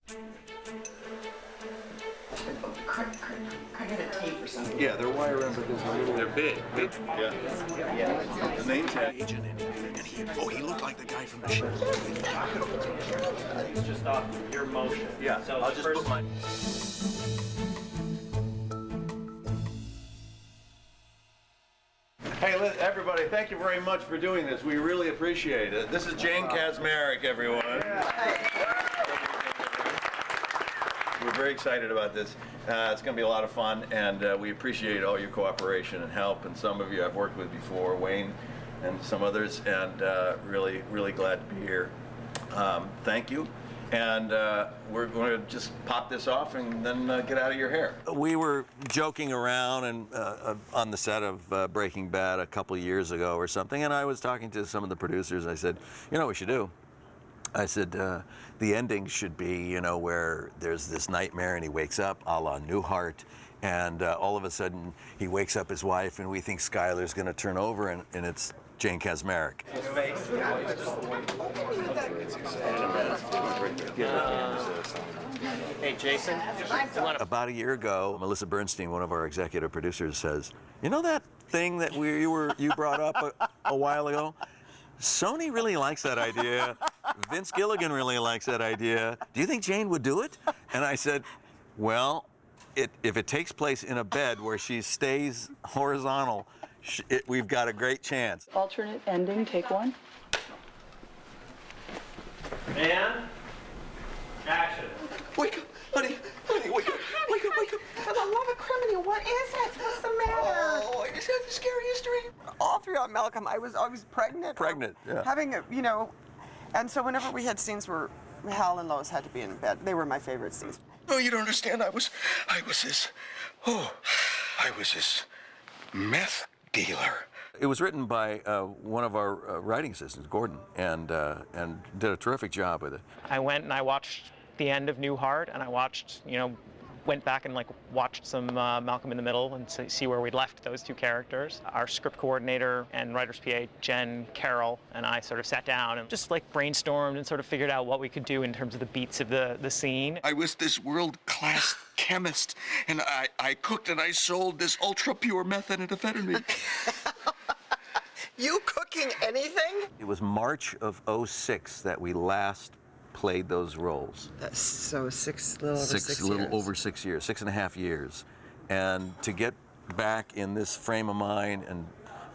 Can I get a tape or something? Yeah, they're wire in, but they're big. Big? Yeah. The name tag. Agent, and he looked like the guy from the show. It's just off your motion. Yeah, so I'll just put my... Hey, everybody, thank you very much for doing this. We really appreciate it. This is Jane Kaczmarek, everyone. We're very excited about this. It's going to be a lot of fun, and we appreciate all your cooperation and help. And some of you I've worked with before, Wayne and some others, and really, really glad to be here. Thank you. And we're going to just pop this off and then get out of your hair. We were joking around and on the set of Breaking Bad a couple years ago or something, and I was talking to some of the producers. I said, you know what we should do? I said, the ending should be, you know, where there's this nightmare and he wakes up a la Newhart, and all of a sudden he wakes up his wife and we think Skyler's going to turn over, and it's Jane Kaczmarek. Hey, Jason. About a year ago, Melissa Bernstein, one of our executive producers, says, you know that thing that you brought up a while ago? Sony really likes that idea. Vince Gilligan really likes that idea. Do you think Jane would do it? And I said, well, if it takes place in a bed where she stays horizontal, we've got a great chance. Alternate ending, take one. And action. Wake up, honey, wake up, wake up, wake up. For the love of criminy, what is it? What's the matter? Oh, I just had the scary history. All throughout Malcolm, I was always pregnant. Pregnant, yeah. Having a, you know, and so whenever we had scenes where Hal and Lois had to be in bed, they were my favorite scenes. No, you don't understand. I was this meth dealer. It was written by one of our writing assistants, Gordon, and did a terrific job with it. I went and I watched the end of Newhart, and I watched, you know, went back and watched some Malcolm in the Middle and see where we'd left those two characters. Our script coordinator and writer's PA, Jen Carroll, and I sort of sat down and just brainstormed and sort of figured out what we could do in terms of the beats of the scene. I was this world-class chemist, and I cooked and I sold this ultra-pure methamphetamine. You cooking anything? It was March of '06 that we last played those roles. That's so over 6 years. Over 6 years, 6.5 years. And to get back in this frame of mind and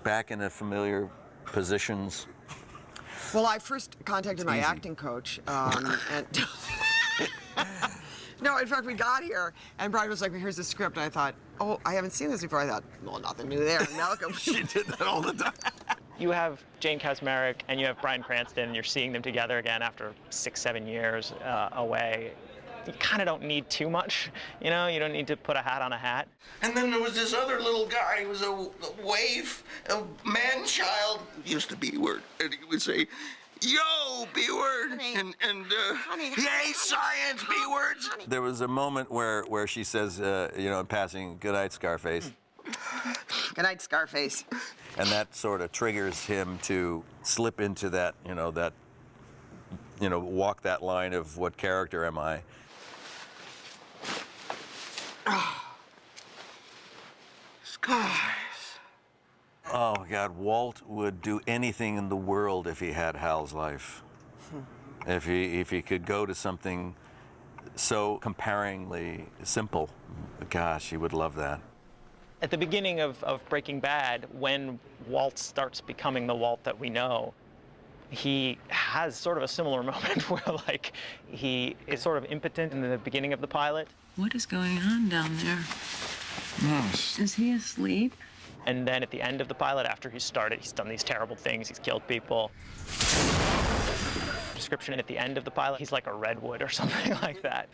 back in the familiar positions. Well, I first contacted my acting coach, and no, in fact, we got here, and Bryan was like, well, here's the script, and I thought, oh, I haven't seen this before. I thought, well, nothing new there. Malcolm. She did that all the time. You have Jane Kaczmarek and you have Bryan Cranston, and you're seeing them together again after 6-7 years away. You kind of don't need too much, you know? You don't need to put a hat on a hat. And then there was this other little guy. He was a waif, a man-child. He used to B-word, and he would say, yo, B-word, and yay, science, B-words. There was a moment where she says, you know, in passing, good night, Scarface. Good night, Scarface. And that sort of triggers him to slip into that, walk that line of what character am I? Scarface. Oh, God, Walt would do anything in the world if he had Hal's life. If he could go to something so comparingly simple, gosh, he would love that. At the beginning of Breaking Bad, when Walt starts becoming the Walt that we know, he has sort of a similar moment where, he is sort of impotent in the beginning of the pilot. What is going on down there? Yes. Is he asleep? And then at the end of the pilot, after he's done these terrible things, he's killed people. Description at the end of the pilot, he's like a redwood or something like that.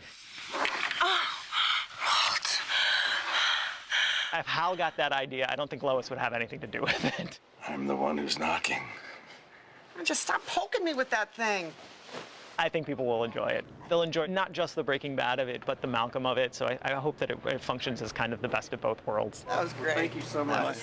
If Hal got that idea, I don't think Lois would have anything to do with it. I'm the one who's knocking. Just stop poking me with that thing. I think people will enjoy it. They'll enjoy not just the Breaking Bad of it, but the Malcolm of it. So I hope that it functions as kind of the best of both worlds. That was great. Thank you so much.